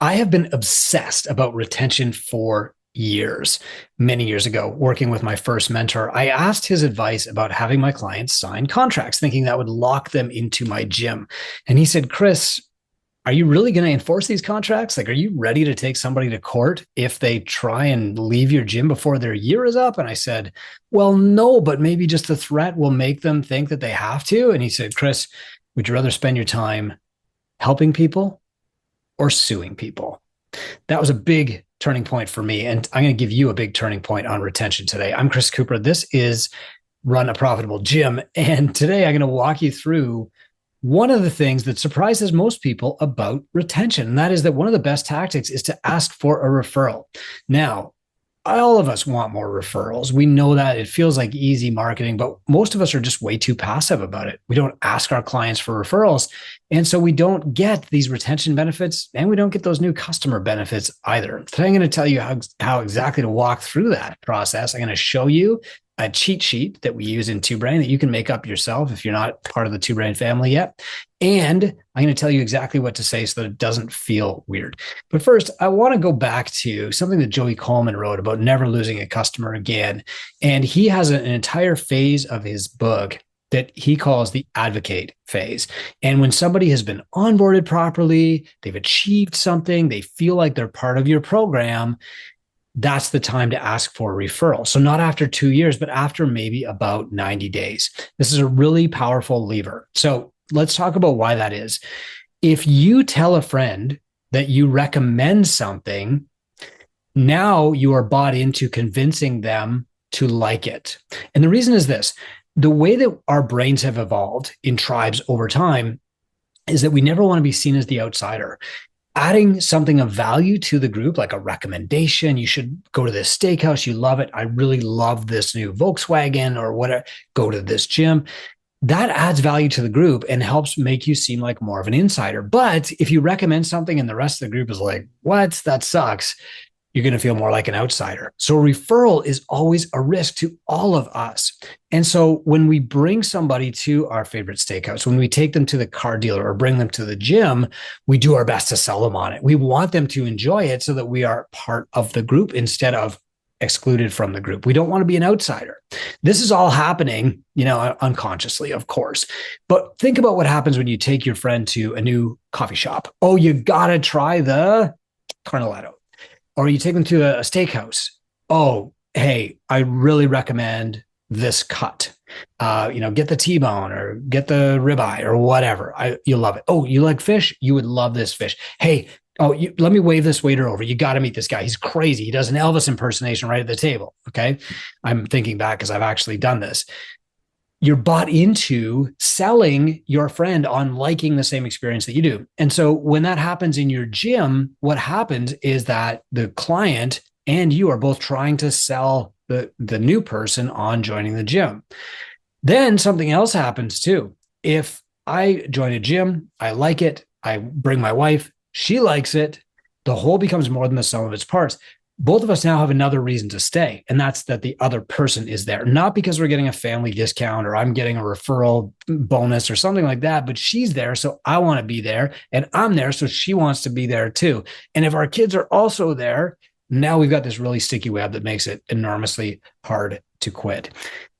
I have been obsessed about retention for years. Many years ago, working with my first mentor, I asked his advice about having my clients sign contracts, thinking that would lock them into my gym. And he said, Chris, are you really going to enforce these contracts? Like, are you ready to take somebody to court if they try and leave your gym before their year is up? And I said, well, no, but maybe just the threat will make them think that they have to. And he said, Chris, would you rather spend your time helping people or suing people? That was a big turning point for me. And I'm going to give you a big turning point on retention today. I'm Chris Cooper. This is Run a Profitable Gym. And today I'm going to walk you through one of the things that surprises most people about retention. And that is that one of the best tactics is to ask for a referral. Now, all of us want more referrals. We know that it feels like easy marketing, but most of us are just way too passive about it. We don't ask our clients for referrals. And so we don't get these retention benefits and we don't get those new customer benefits either. Today, I'm going to tell you how exactly to walk through that process. I'm going to show you a cheat sheet that we use in Two Brain that you can make up yourself if you're not part of the Two Brain family yet. And I'm going to tell you exactly what to say so that it doesn't feel weird. But first, I want to go back to something that Joey Coleman wrote about never losing a customer again. And he has an entire phase of his book that he calls the advocate phase. And when somebody has been onboarded properly, they've achieved something, they feel like they're part of your program, that's the time to ask for a referral. So not after 2 years, but after maybe about 90 days. This is a really powerful lever. So let's talk about why that is. If you tell a friend that you recommend something, now you are bought into convincing them to like it. And the reason is this: the way that our brains have evolved in tribes over time is that we never want to be seen as the outsider. Adding something of value to the group, like a recommendation, you should go to this steakhouse, you love it, I really love this new Volkswagen or whatever, go to this gym. That adds value to the group and helps make you seem like more of an insider. But if you recommend something and the rest of the group is like, what? That sucks, you're going to feel more like an outsider. So referral is always a risk to all of us. And so when we bring somebody to our favorite steakhouse, when we take them to the car dealer or bring them to the gym, we do our best to sell them on it. We want them to enjoy it so that we are part of the group instead of excluded from the group. We don't want to be an outsider. This is all happening, unconsciously, of course. But think about what happens when you take your friend to a new coffee shop. Oh, you got to try the Carnolato. Or you take them to a steakhouse. Oh, hey, I really recommend this cut. Get the T-bone or get the ribeye or whatever. You'll love it. Oh, you like fish? You would love this fish. Hey, let me wave this waiter over. You got to meet this guy. He's crazy. He does an Elvis impersonation right at the table. Okay. I'm thinking back because I've actually done this. You're bought into selling your friend on liking the same experience that you do. And so when that happens in your gym, what happens is that the client and you are both trying to sell the new person on joining the gym. Then something else happens too. If I join a gym, I like it, I bring my wife, she likes it, the whole becomes more than the sum of its parts. Both of us now have another reason to stay, and that's that the other person is there, not because we're getting a family discount or I'm getting a referral bonus or something like that, but she's there, so I want to be there, and I'm there, so she wants to be there too. And if our kids are also there, now we've got this really sticky web that makes it enormously hard to quit.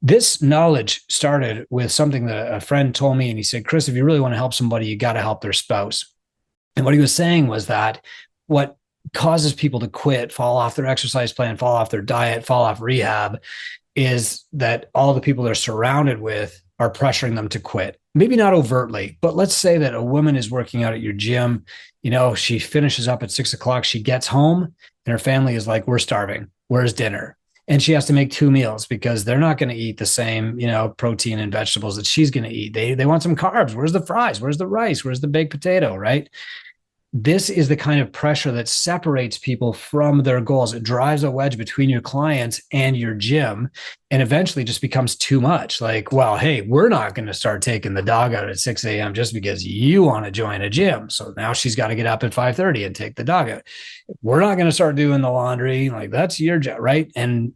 This knowledge started with something that a friend told me, and he said, Chris, if you really want to help somebody, you got to help their spouse. And what he was saying was that what causes people to quit, fall off their exercise plan, fall off their diet, fall off rehab, is that all the people they're surrounded with are pressuring them to quit. Maybe not overtly, but let's say that a woman is working out at your gym. She finishes up at 6 o'clock. She gets home and her family is like, we're starving. Where's dinner? And she has to make 2 meals because they're not going to eat the same, protein and vegetables that she's going to eat. They want some carbs. Where's the fries? Where's the rice? Where's the baked potato? Right? This is the kind of pressure that separates people from their goals. It drives a wedge between your clients and your gym and eventually just becomes too much. Like, well, hey, we're not going to start taking the dog out at 6 a.m. just because you want to join a gym. So now she's got to get up at 5:30 and take the dog out. We're not going to start doing the laundry. Like, that's your job, right? And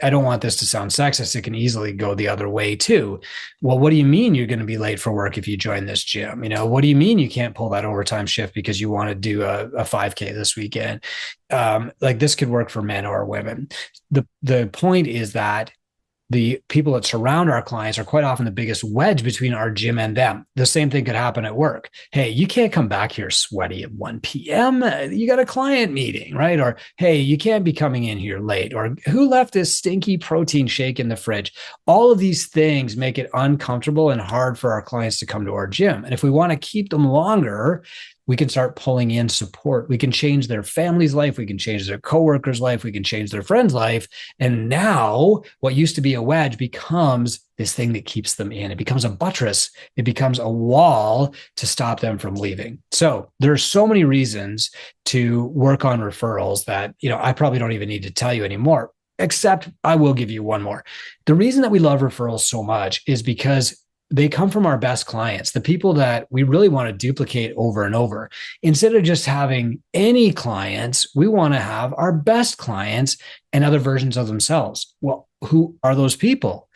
I don't want this to sound sexist. It can easily go the other way too. Well, what do you mean you're going to be late for work if you join this gym? What do you mean you can't pull that overtime shift because you want to do a 5K this weekend? Like this could work for men or women. The point is that the people that surround our clients are quite often the biggest wedge between our gym and them. The same thing could happen at work. Hey, you can't come back here sweaty at 1 p.m. You got a client meeting, right? Or, hey, you can't be coming in here late. Or, who left this stinky protein shake in the fridge? All of these things make it uncomfortable and hard for our clients to come to our gym. And if we want to keep them longer, we can start pulling in support. We can change their family's life. We can change their coworkers' life. We can change their friend's life. And now what used to be a wedge becomes this thing that keeps them in. It becomes a buttress. It becomes a wall to stop them from leaving. So there are so many reasons to work on referrals that, I probably don't even need to tell you anymore, except I will give you one more. The reason that we love referrals so much is because they come from our best clients, the people that we really want to duplicate over and over. Instead of just having any clients, we want to have our best clients and other versions of themselves. Well, who are those people?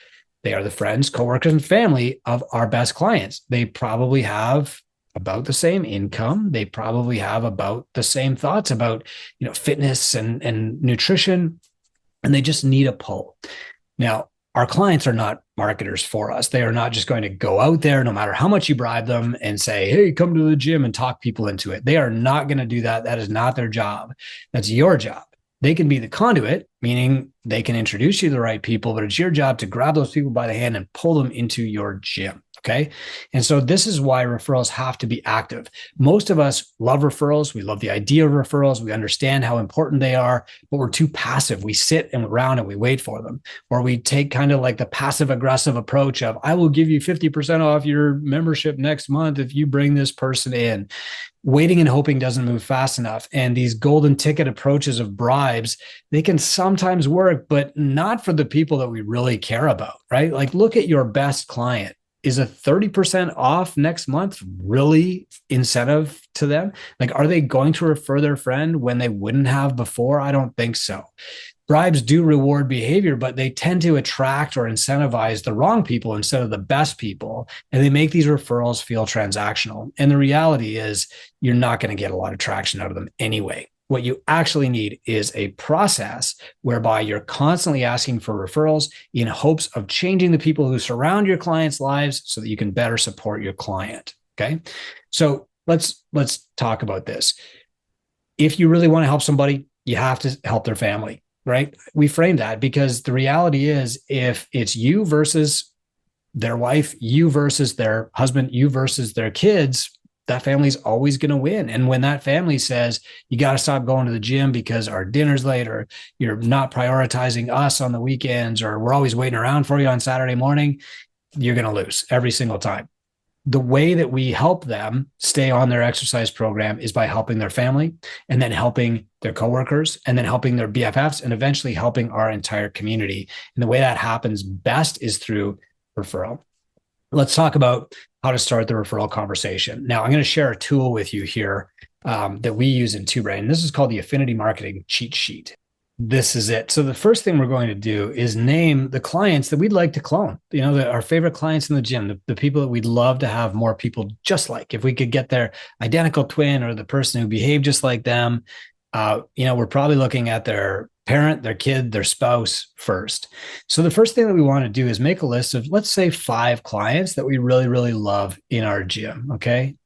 They are the friends, coworkers, and family of our best clients. They probably have about the same income. They probably have about the same thoughts about, fitness and nutrition, and they just need a pull. Now, our clients are not marketers for us. They are not just going to go out there, no matter how much you bribe them, and say, hey, come to the gym and talk people into it. They are not going to do that. That is not their job. That's your job. They can be the conduit, meaning they can introduce you to the right people, but it's your job to grab those people by the hand and pull them into your gym. Okay. And so this is why referrals have to be active. Most of us love referrals. We love the idea of referrals. We understand how important they are, but we're too passive. We sit around and we wait for them, or we take kind of like the passive aggressive approach of, I will give you 50% off your membership next month if you bring this person in. Waiting and hoping doesn't move fast enough. And these golden ticket approaches of bribes, they can sometimes work, but not for the people that we really care about, right? Like, look at your best client. Is a 30% off next month really incentive to them? Like, are they going to refer their friend when they wouldn't have before? I don't think so. Bribes do reward behavior, but they tend to attract or incentivize the wrong people instead of the best people. And they make these referrals feel transactional. And the reality is, you're not going to get a lot of traction out of them anyway. What you actually need is a process whereby you're constantly asking for referrals in hopes of changing the people who surround your clients' lives so that you can better support your client. Okay. So let's talk about this. If you really want to help somebody, you have to help their family, right? We frame that because the reality is, if it's you versus their wife, you versus their husband, you versus their kids, that family's always going to win. And when that family says, you got to stop going to the gym because our dinner's late, or you're not prioritizing us on the weekends, or we're always waiting around for you on Saturday morning, you're going to lose every single time. The way that we help them stay on their exercise program is by helping their family, and then helping their coworkers, and then helping their BFFs, and eventually helping our entire community. And the way that happens best is through referral. Let's talk about how to start the referral conversation. Now, I'm going to share a tool with you here that we use in TwoBrain. This is called the Affinity Marketing Cheat Sheet. This is it. So the first thing we're going to do is name the clients that we'd like to clone, our favorite clients in the gym, the people that we'd love to have more people just like. If we could get their identical twin or the person who behaved just like them, we're probably looking at their parent, their kid, their spouse first. So the first thing that we want to do is make a list of, let's say, 5 clients that we really, really love in our gym. Okay.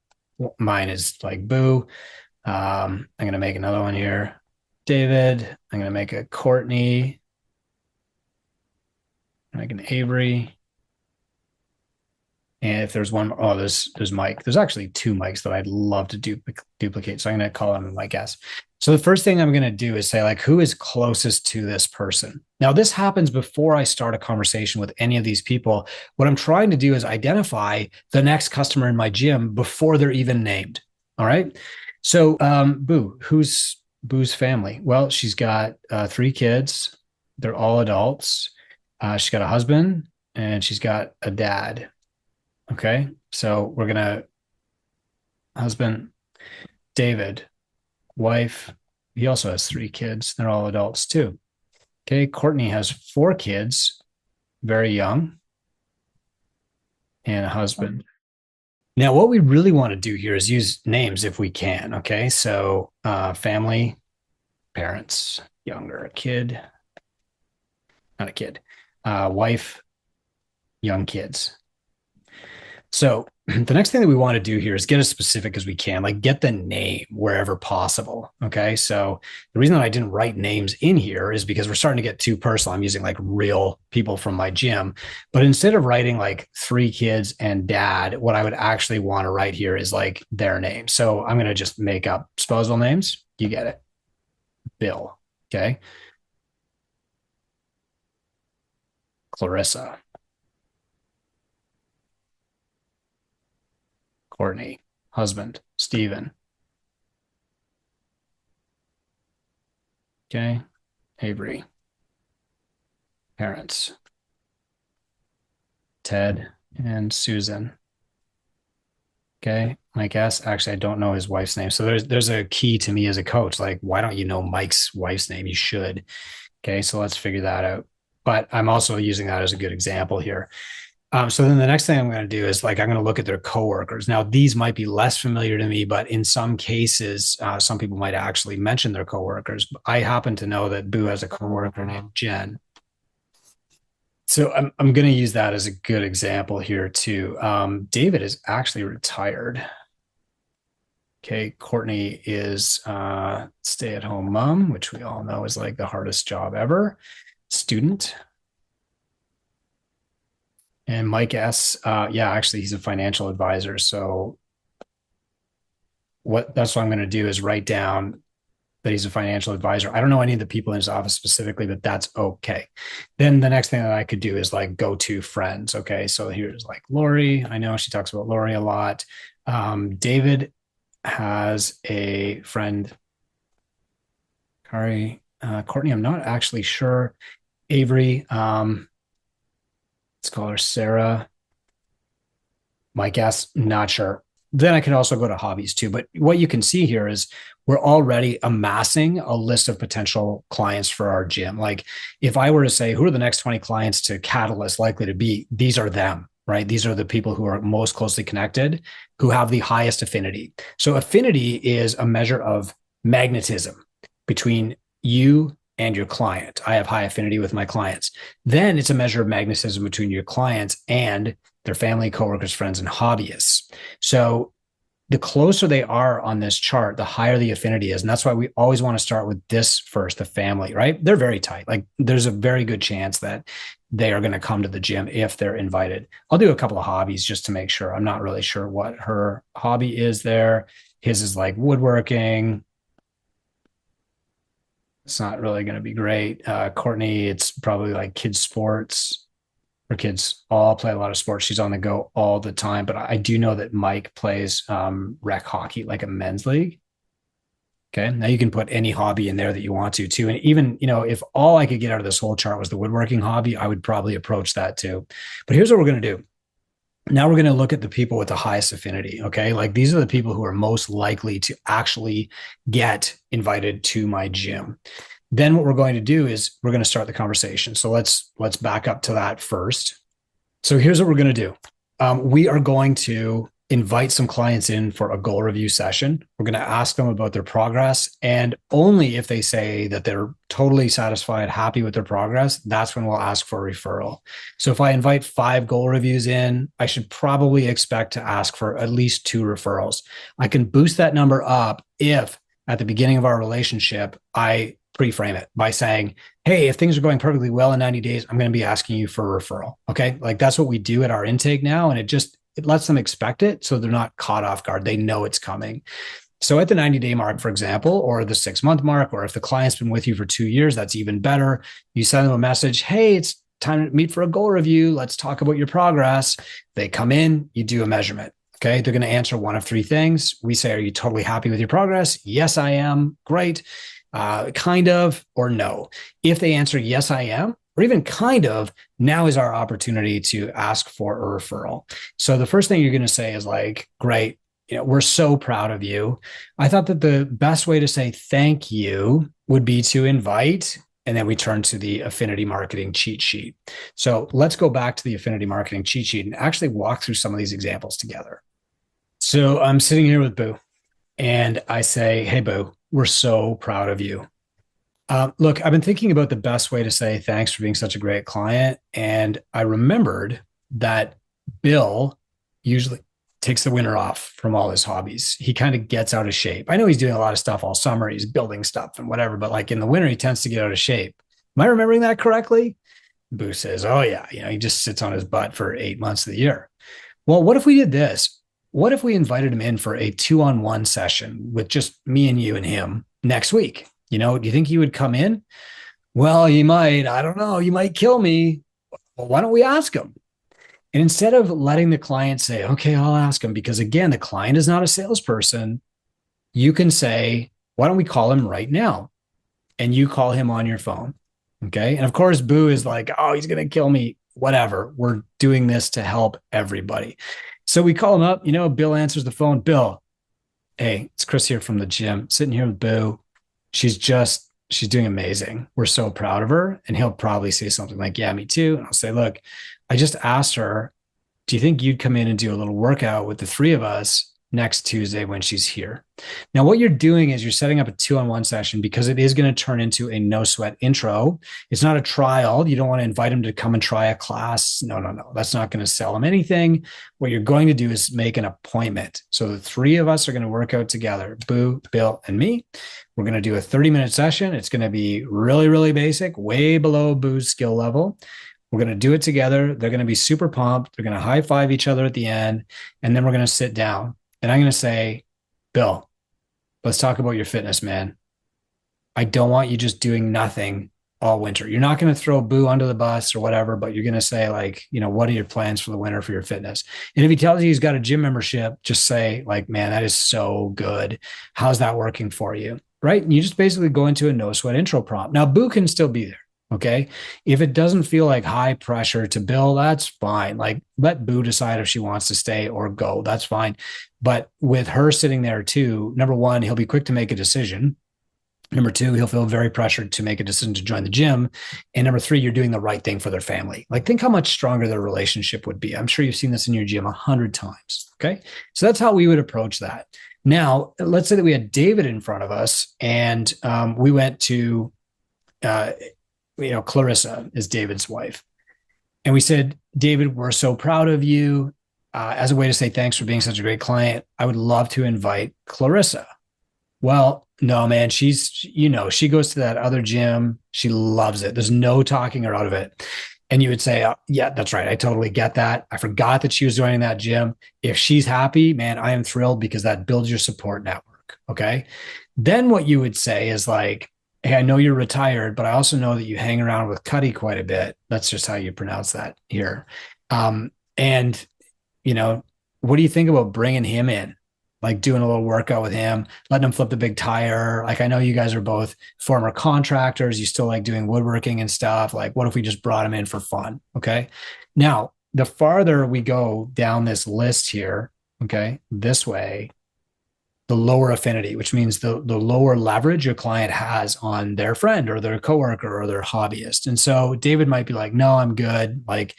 Mine is like Boo. I'm going to make another one here. David. I'm going to make a Courtney. Make an Avery. And if there's one, there's Mike. There's actually 2 Mikes that I'd love to duplicate. So I'm going to call him Mike S. So the first thing I'm going to do is say, like, who is closest to this person? Now, this happens before I start a conversation with any of these people. What I'm trying to do is identify the next customer in my gym before they're even named. All right. So Boo, who's Boo's family? Well, she's got 3 kids. They're all adults. She's got a husband and she's got a dad. Okay. So we're going to husband, David, wife. He also has 3 kids. They're all adults too. Okay. Courtney has 4 kids, very young, and a husband. Now, what we really want to do here is use names if we can. Okay. So, family, parents, younger, kid, not a kid, wife, young kids. So the next thing that we want to do here is get as specific as we can, like get the name wherever possible. Okay. So the reason that I didn't write names in here is because we're starting to get too personal. I'm using like real people from my gym. But instead of writing like 3 kids and dad, what I would actually want to write here is like their name. So I'm going to just make up disposable names. You get it. Bill. Okay. Clarissa. Courtney. Husband. Stephen. Okay. Avery. Parents. Ted and Susan. Okay. My guess, actually, I don't know his wife's name. So there's a key to me as a coach. Like, why don't you know Mike's wife's name? You should. Okay. So let's figure that out. But I'm also using that as a good example here. So then the next thing I'm going to do is like, I'm going to look at their coworkers. Now, these might be less familiar to me, but in some cases, some people might actually mention their coworkers. I happen to know that Boo has a coworker named Jen. So I'm going to use that as a good example here too. David is actually retired. Okay, Courtney is stay-at-home mom, which we all know is like the hardest job ever. Student. And Mike S. Yeah, actually, he's a financial advisor. So that's what I'm going to do is write down that he's a financial advisor. I don't know any of the people in his office specifically, but that's okay. Then the next thing that I could do is like go to friends. Okay. So here's like Lori. I know she talks about Lori a lot. David has a friend, Kari, Courtney. I'm not actually sure. Avery, let's call her Sarah. My guess, not sure. Then I can also go to hobbies too. But what you can see here is we're already amassing a list of potential clients for our gym. Like if I were to say, who are the next 20 clients to Catalyst likely to be? These are them, right? These are the people who are most closely connected, who have the highest affinity. So affinity is a measure of magnetism between you and your client. I have high affinity with my clients. Then it's a measure of magnetism between your clients and their family, coworkers, friends, and hobbyists. So the closer they are on this chart, the higher the affinity is. And that's why we always want to start with this first, the family, right? They're very tight. Like there's a very good chance that they are going to come to the gym if they're invited. I'll do a couple of hobbies just to make sure. I'm not really sure what her hobby is there. His is like woodworking. It's not really going to be great. Courtney, it's probably like kids sports. Her kids all play a lot of sports. She's on the go all the time. But I do know that Mike plays rec hockey, like a men's league. Okay. Now you can put any hobby in there that you want to too. And even, if all I could get out of this whole chart was the woodworking hobby, I would probably approach that too. But here's what we're going to do. Now we're going to look at the people with the highest affinity. Okay. Like these are the people who are most likely to actually get invited to my gym. Then what we're going to do is we're going to start the conversation. So let's back up to that first. So here's what we're going to do. We are going to invite some clients in for a goal review session. We're going to ask them about their progress. And only if they say that they're totally satisfied, happy with their progress, that's when we'll ask for a referral. So if I invite 5 goal reviews in, I should probably expect to ask for at least 2 referrals. I can boost that number up if at the beginning of our relationship, I pre-frame it by saying, hey, if things are going perfectly well in 90 days, I'm going to be asking you for a referral. Okay. Like that's what we do at our intake now. And it lets them expect it. So they're not caught off guard. They know it's coming. So at the 90-day mark, for example, or the 6-month mark, or if the client's been with you for 2 years, that's even better. You send them a message. Hey, it's time to meet for a goal review. Let's talk about your progress. They come in, you do a measurement. Okay. They're going to answer one of 3 things. We say, are you totally happy with your progress? Yes, I am. Great. Kind of, or no. If they answer, yes, I am, or even kind of, now is our opportunity to ask for a referral. So the first thing you're going to say is like, great, we're so proud of you. I thought that the best way to say thank you would be to invite And then we turn to the Affinity marketing cheat sheet. So let's go back to the Affinity marketing cheat sheet and actually walk through some of these examples together. So I'm sitting here with Boo and I say, hey, Boo, we're so proud of you. Look, I've been thinking about the best way to say thanks for being such a great client. And I remembered that Bill usually takes the winter off from all his hobbies. He kind of gets out of shape. I know he's doing a lot of stuff all summer. He's building stuff and whatever, but like in the winter, he tends to get out of shape. Am I remembering that correctly? Boo says, oh, yeah. He just sits on his butt for 8 months of the year. Well, what if we did this? What if we invited him in for a 2-on-1 session with just me and you and him next week? Do you think he would come in? Well, he might. I don't know. You might kill me. Well, why don't we ask him? And instead of letting the client say, okay, I'll ask him, because again, the client is not a salesperson, you can say, why don't we call him right now? And you call him on your phone. Okay. And of course, Boo is like, oh, he's going to kill me. Whatever. We're doing this to help everybody. So we call him up. Bill answers the phone. Bill, hey, it's Chris here from the gym, sitting here with Boo. She's doing amazing. We're so proud of her. And he'll probably say something like, yeah, me too. And I'll say, look, I just asked her, do you think you'd come in and do a little workout with the three of us next Tuesday when she's here? Now, what you're doing is you're setting up a 2-on-1 session because it is going to turn into a no sweat intro. It's not a trial. You don't want to invite him to come and try a class. No. That's not going to sell him anything. What you're going to do is make an appointment. So the three of us are going to work out together, Boo, Bill, and me. We're going to do a 30-minute session. It's going to be really, really basic, way below Boo's skill level. We're going to do it together. They're going to be super pumped. They're going to high five each other at the end. And then we're going to sit down. And I'm going to say, Bill, let's talk about your fitness, man. I don't want you just doing nothing all winter. You're not going to throw Boo under the bus or whatever, but you're going to say like, what are your plans for the winter for your fitness? And if he tells you he's got a gym membership, just say like, man, that is so good. How's that working for you? Right. And you just basically go into a no sweat intro prompt. Now, Boo can still be there. Okay. If it doesn't feel like high pressure to Bill, that's fine. Like let Boo decide if she wants to stay or go. That's fine. But with her sitting there too, number one, he'll be quick to make a decision. Number two, he'll feel very pressured to make a decision to join the gym. And number three, you're doing the right thing for their family. Like think how much stronger their relationship would be. I'm sure you've seen this in your gym 100 times. Okay. So that's how we would approach that. Now, let's say that we had David in front of us and we went to, Clarissa is David's wife. And we said, David, we're so proud of you. As a way to say thanks for being such a great client, I would love to invite Clarissa. Well, no, man, she goes to that other gym. She loves it. There's no talking her out of it. And you would say, oh, yeah, that's right. I totally get that. I forgot that she was joining that gym. If she's happy, man, I am thrilled because that builds your support network. Okay. Then what you would say is like, hey, I know you're retired, but I also know that you hang around with Cuddy quite a bit. That's just how you pronounce that here. And what do you think about bringing him in? Like doing a little workout with him, letting him flip the big tire. Like I know you guys are both former contractors. You still like doing woodworking and stuff. Like what if we just brought him in for fun? Okay. Now, the farther we go down this list here, okay, this way, the lower affinity, which means the lower leverage your client has on their friend or their coworker or their hobbyist. And so David might be like, no, I'm good. Like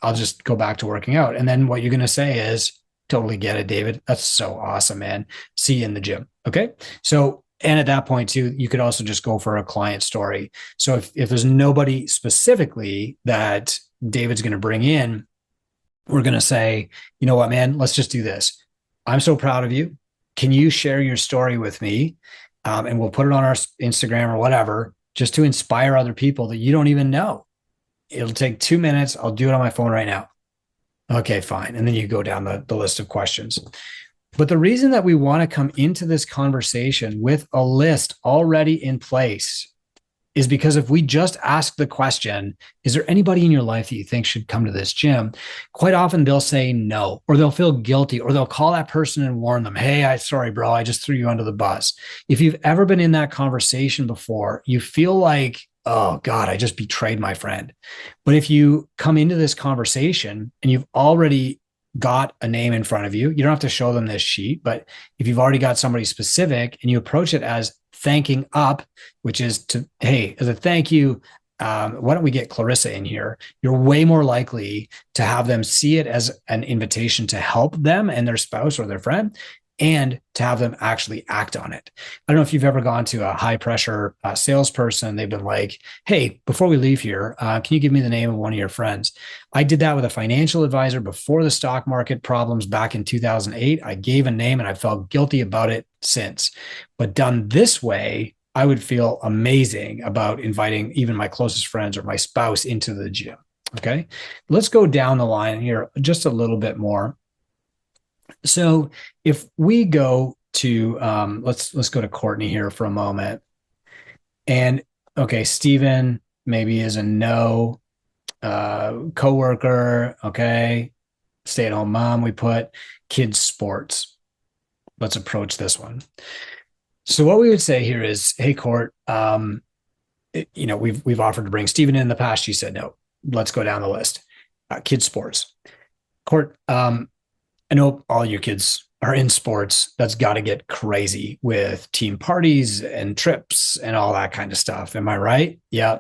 I'll just go back to working out. And then what you're going to say is, totally get it, David. That's so awesome, man. See you in the gym. Okay. So, and at that point too, you could also just go for a client story. So if there's nobody specifically that David's going to bring in, we're going to say, you know what, man, let's just do this. I'm so proud of you. Can you share your story with me? And we'll put it on our Instagram or whatever, just to inspire other people that you don't even know. It'll take 2 minutes. I'll do it on my phone right now. Okay, fine. And then you go down the list of questions. But the reason that we want to come into this conversation with a list already in place is because if we just ask the question, is there anybody in your life that you think should come to this gym? Quite often they'll say no, or they'll feel guilty, or they'll call that person and warn them, hey, sorry, bro, I just threw you under the bus. If you've ever been in that conversation before, you feel like, oh God, I just betrayed my friend. But if you come into this conversation and you've already got a name in front of you, you don't have to show them this sheet, but if you've already got somebody specific and you approach it as thanking up, which is to, hey, as a thank you, why don't we get Clarissa in here? You're way more likely to have them see it as an invitation to help them and their spouse or their friend, and to have them actually act on it. I don't know if you've ever gone to a high pressure salesperson. They've been like, hey, before we leave here, can you give me the name of one of your friends? I did that with a financial advisor before the stock market problems back in 2008. I gave a name and I felt guilty about it since. But done this way, I would feel amazing about inviting even my closest friends or my spouse into the gym. Okay. Let's go down the line here just a little bit more. So if we go to let's go to Courtney here for a moment. And okay, Stephen maybe is a no. Coworker, okay. Stay-at-home mom, we put kids sports. Let's approach this one. So what we would say here is, hey, Court, we've offered to bring Stephen in the past. You said no. Let's go down the list. Kids sports. Court, I know all your kids are in sports. That's got to get crazy with team parties and trips and all that kind of stuff. Am I right? Yeah.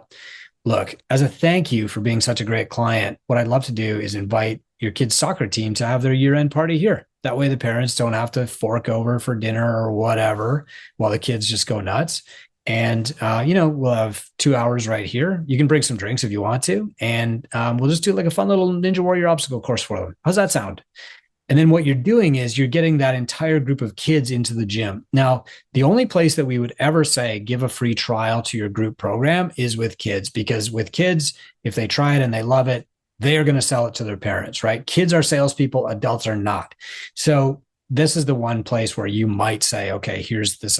Look, as a thank you for being such a great client, what I'd love to do is invite your kids' soccer team to have their year-end party here. That way the parents don't have to fork over for dinner or whatever while the kids just go nuts. And, we'll have 2 hours right here. You can bring some drinks if you want to. And we'll just do like a fun little Ninja Warrior obstacle course for them. How's that sound? And then what you're doing is you're getting that entire group of kids into the gym. Now, the only place that we would ever say give a free trial to your group program is with kids, because with kids, if they try it and they love it, they are going to sell it to their parents, right? Kids are salespeople, adults are not. So this is the one place where you might say, okay, here's this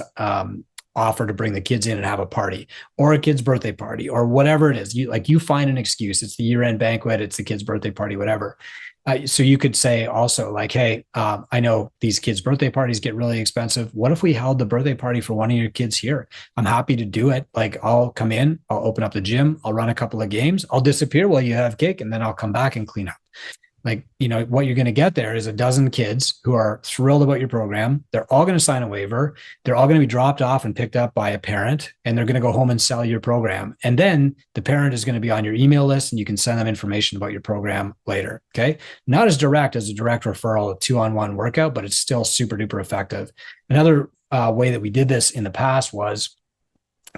offer to bring the kids in and have a party, or a kid's birthday party, or whatever it is. You find an excuse. It's the year-end banquet, it's the kid's birthday party, whatever. So you could say also like, hey, I know these kids' birthday parties get really expensive. What if we held the birthday party for one of your kids here? I'm happy to do it. Like, I'll come in, I'll open up the gym, I'll run a couple of games, I'll disappear while you have cake, and then I'll come back and clean up. Like, what you're going to get there is a dozen kids who are thrilled about your program. They're all going to sign a waiver. They're all going to be dropped off and picked up by a parent, and they're going to go home and sell your program. And then the parent is going to be on your email list, and you can send them information about your program later. Okay. Not as direct as a direct referral, a 2-on-1 workout, but it's still super duper effective. Another way that we did this in the past was,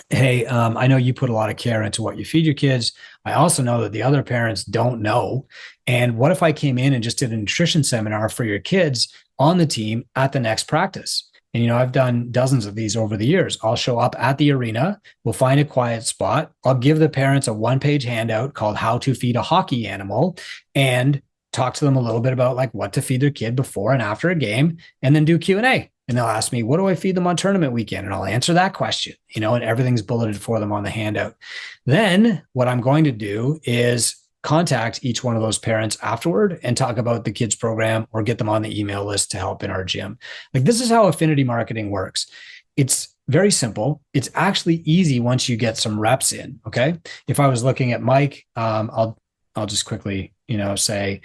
hey, I know you put a lot of care into what you feed your kids. I also know that the other parents don't know. And what if I came in and just did a nutrition seminar for your kids on the team at the next practice? And, I've done dozens of these over the years. I'll show up at the arena. We'll find a quiet spot. I'll give the parents a 1-page handout called How to Feed a Hockey Animal, and talk to them a little bit about like what to feed their kid before and after a game, and then do Q&A. And they'll ask me, what do I feed them on tournament weekend? And I'll answer that question, and everything's bulleted for them on the handout. Then what I'm going to do is contact each one of those parents afterward and talk about the kids program, or get them on the email list to help in our gym. Like, this is how affinity marketing works. It's very simple. It's actually easy once you get some reps in. Okay. If I was looking at Mike, I'll just quickly, say,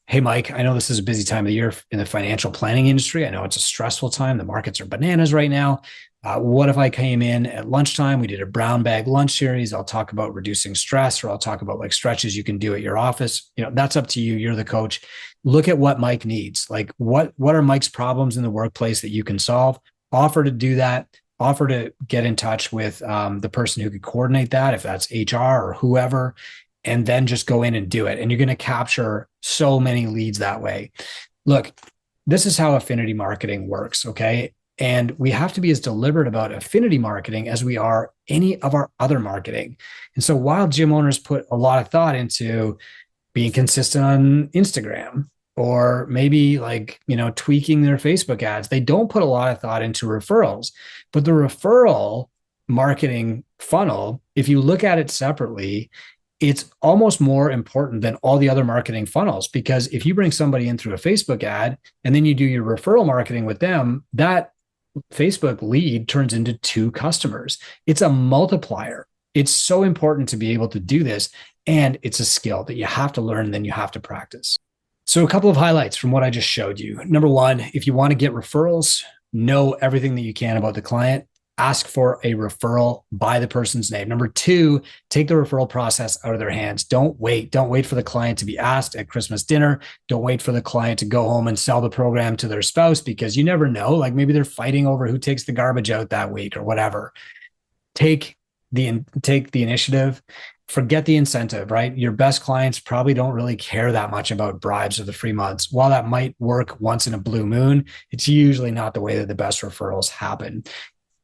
hey, Mike, I know this is a busy time of the year in the financial planning industry. I know it's a stressful time. The markets are bananas right now. What if I came in at lunchtime? We did a brown bag lunch series. I'll talk about reducing stress, or I'll talk about like stretches you can do at your office. That's up to you. You're the coach. Look at what Mike needs. Like, what are Mike's problems in the workplace that you can solve? Offer to do that. Offer to get in touch with the person who could coordinate that, if that's HR or whoever, and then just go in and do it. And you're going to capture so many leads that way. Look, this is how affinity marketing works. Okay. And we have to be as deliberate about affinity marketing as we are any of our other marketing. And so while gym owners put a lot of thought into being consistent on Instagram, or maybe tweaking their Facebook ads, they don't put a lot of thought into referrals. But the referral marketing funnel, if you look at it separately, it's almost more important than all the other marketing funnels, because if you bring somebody in through a Facebook ad and then you do your referral marketing with them, that Facebook lead turns into 2 customers. It's a multiplier. It's so important to be able to do this. And it's a skill that you have to learn, and then you have to practice. So a couple of highlights from what I just showed you. Number one, if you want to get referrals, know everything that you can about the client. ask for a referral by the person's name. Number two, take the referral process out of their hands. Don't wait. Don't wait for the client to be asked at Christmas dinner. Don't wait for the client to go home and sell the program to their spouse, because you never know. Like maybe they're fighting over who takes the garbage out that week or whatever. Take the initiative. Forget the incentive, right? Your best clients probably don't really care that much about bribes or the free months. While that might work once in a blue moon, it's usually not the way that the best referrals happen.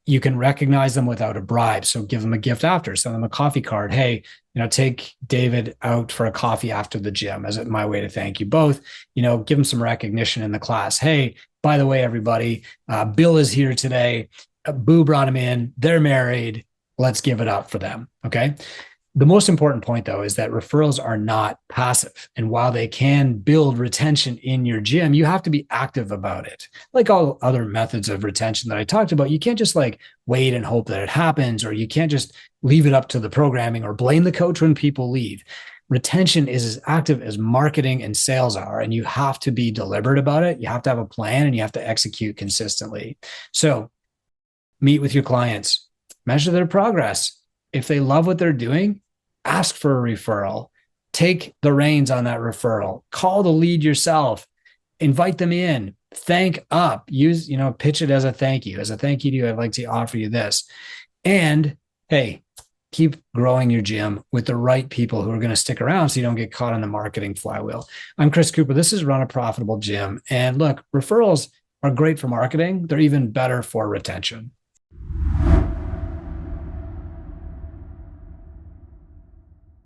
You can recognize them without a bribe. So give them a gift after, send them a coffee card. Hey, take David out for a coffee after the gym as my way to thank you both. Give them some recognition in the class. Hey, by the way, everybody, Bill is here today. Boo brought him in. They're married. Let's give it up for them. Okay. The most important point, though, is that referrals are not passive. And while they can build retention in your gym, you have to be active about it. Like all other methods of retention that I talked about, you can't just wait and hope that it happens, or you can't just leave it up to the programming or blame the coach when people leave. Retention is as active as marketing and sales are, and you have to be deliberate about it. You have to have a plan and you have to execute consistently. So meet with your clients, measure their progress. If they love what they're doing, ask for a referral. Take the reins on that referral. Call the lead yourself. Invite them in. Thank up. Pitch it as a thank you. As a thank you to you, I'd like to offer you this. And hey, keep growing your gym with the right people who are going to stick around so you don't get caught on the marketing flywheel. I'm Chris Cooper. This is Run a Profitable Gym. And look, referrals are great for marketing. They're even better for retention.